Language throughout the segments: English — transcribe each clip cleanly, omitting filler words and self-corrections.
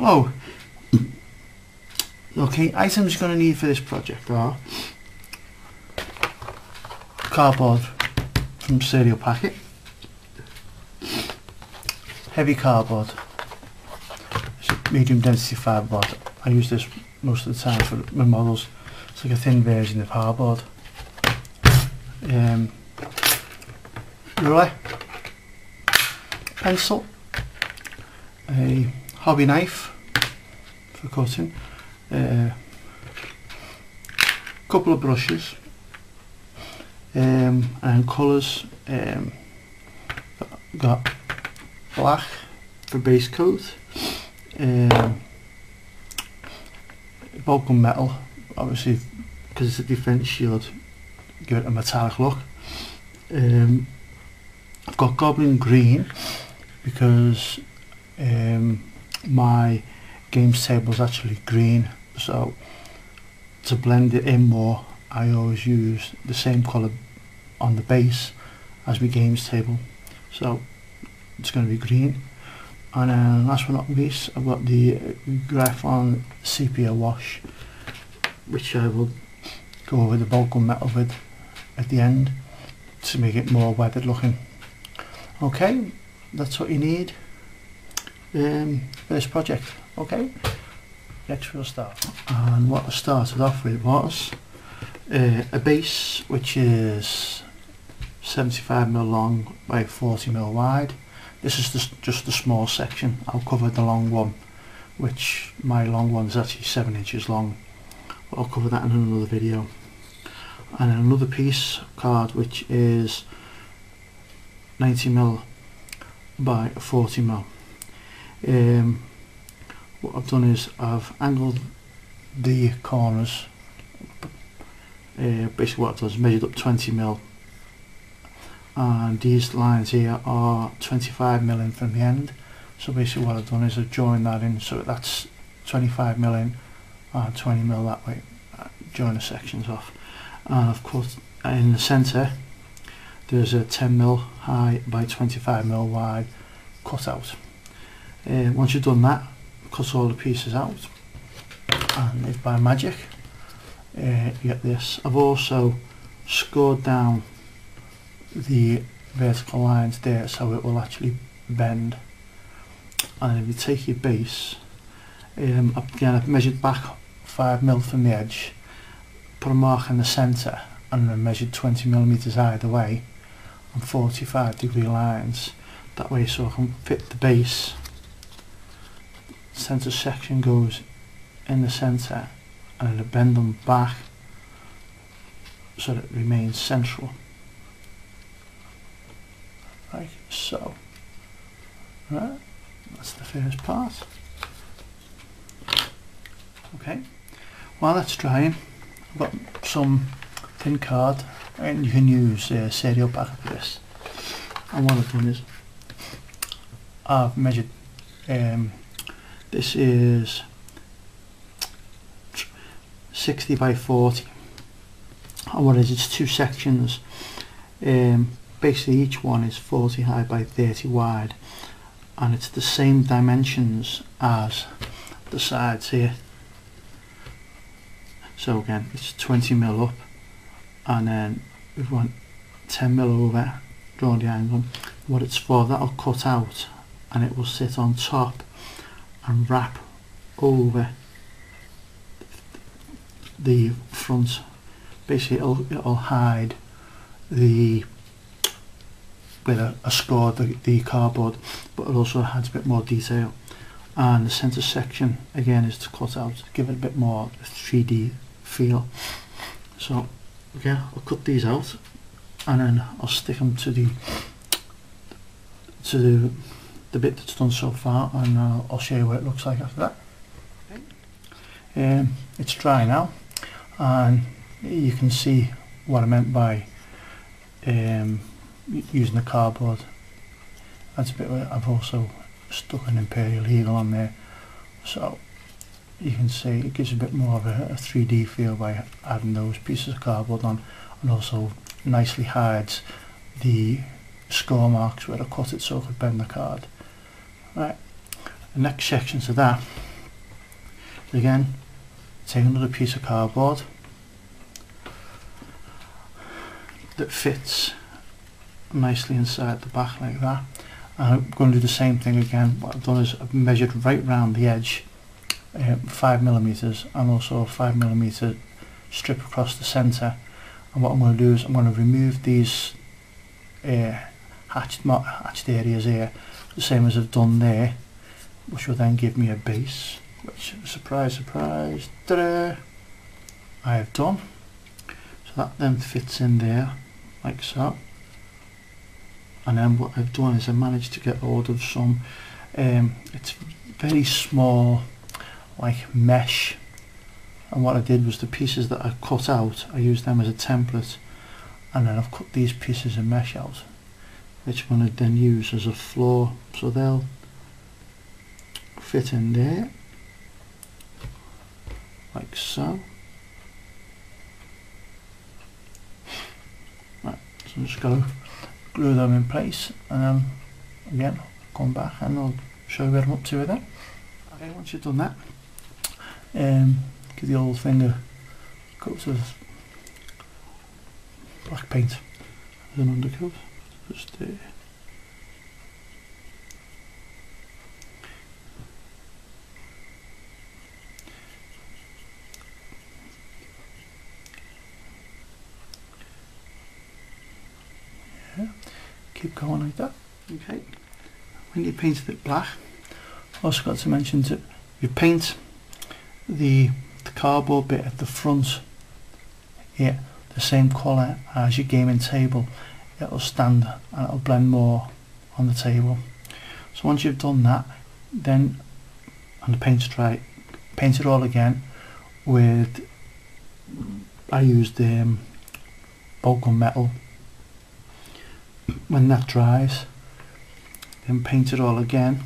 Oh, okay, items you're going to need for this project are cardboard from cereal packet, heavy cardboard, medium density fiberboard. I use this most of the time for my models. It's like a thin version of hardboard. Ruler, pencil, a hobby knife for cutting, a couple of brushes, and colours. Got black for base coat, Vulcan metal, obviously because it's a defence shield, give it a metallic look. I've got goblin green because my games table is actually green, so to blend it in more I always use the same colour on the base as my games table, so it's going to be green. And then last but not least, I've got the Graphon sepia wash, which I will go over the Vulcan metal with at the end to make it more weathered looking. Okay, that's what you need for this project. Okay, next we'll start. And what I started off with was a base which is 75mm long by 40mm wide. This is just the small section. I'll cover the long one, which my long one is actually 7 inches long. I'll cover that in another video. And another piece of card which is 90mm by 40mm. What I've done is I've angled the corners. Basically what I've done is measured up 20mm, and these lines here are 25mm in from the end. So basically what I've done is I've joined that in, so that's 25mm in and 20mm that way, join the sections off. And of course in the centre there's a 10mm high by 25mm wide cut out. Once you've done that, cut all the pieces out, and if by magic you get this. I've also scored down the vertical lines there so it will actually bend. And if you take your base, again I've measured back 5mm from the edge, put a mark in the centre, and then measured 20mm either way and 45-degree lines that way, so I can fit the base. Centre section goes in the centre and then I bend them back so that it remains central. Right, so right, that's the first part. Okay, while that's drying, I've got some thin card, and you can use cereal packet for this. And what I've done is I've measured, this is 60 by 40, and what it is, it's two sections. Basically each one is 40 high by 30 wide, and it's the same dimensions as the sides here. So again, it's 20mm up, and then we've got 10mm over, drawn the angle. What it's for, that'll cut out and it will sit on top and wrap over the front. Basically it'll hide the where I scored the cardboard, but it also adds a bit more detail. And the centre section again is to cut out to give it a bit more 3D feel. So again, I'll cut these out and then I'll stick them to the bit that's done so far, and I'll show you what it looks like after that. It's dry now, and you can see what I meant by using the cardboard. That's a bit where I've also stuck an Imperial Eagle on there, so you can see it gives a bit more of a 3D feel by adding those pieces of cardboard on, and also nicely hides the score marks where I cut it so I could bend the card. Right, the next section to that Again, take another piece of cardboard that fits nicely inside the back like that. And I'm going to do the same thing again. What I've done is I've measured right round the edge, 5mm, and also a 5mm strip across the centre. And what I'm going to do is I'm going to remove these hatched areas here, the same as I've done there, which will then give me a base, which, surprise surprise, ta-da, I have done. So that then fits in there like so. And then what I've done is I managed to get hold of some it's very small like mesh, and what I did was the pieces that I cut out, I used them as a template, and then I've cut these pieces of mesh out, which I'm going to then use as a floor, so they'll fit in there like so. Right, so I'm just going to glue them in place, and then again come back and I'll show you what I'm up to with that. Okay, once you've done that, give the old thing a coat of black paint as an undercoat. Just keep going like that. Okay, when you painted it black, also got to mention that you paint the cardboard bit at the front here the same colour as your gaming table. It'll stand and it'll blend more on the table. So once you've done that, then, and the paint's dry, paint it all again with, I used bulk metal. When that dries, then paint it all again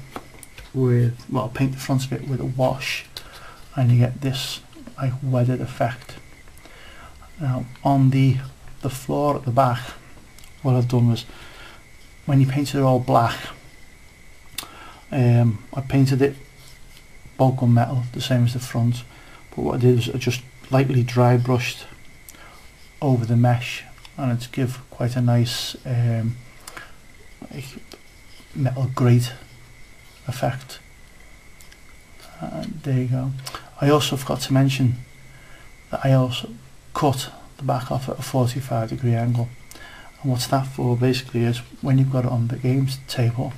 with, well, paint the front of it with a wash, and you get this like weathered effect. Now on the floor at the back, what I've done was, when you painted it all black, I painted it bulk metal, the same as the front, but what I did was I just lightly dry brushed over the mesh, and it's give quite a nice like metal grate effect. And there you go. I also forgot to mention that I also cut the back off at a 45-degree angle. And what's that for? Basically is when you've got it on the games table,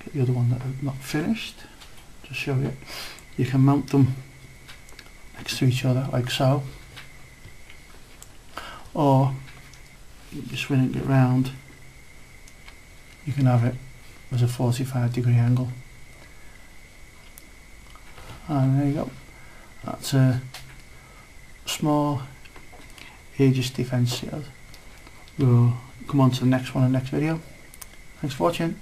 get the other one that I've not finished to show you, you can mount them next to each other like so, or you just swing it round, you can have it as a 45-degree angle. And there you go, that's a small Aegis Defence shield. We'll come on to the next one in the next video. Thanks for watching.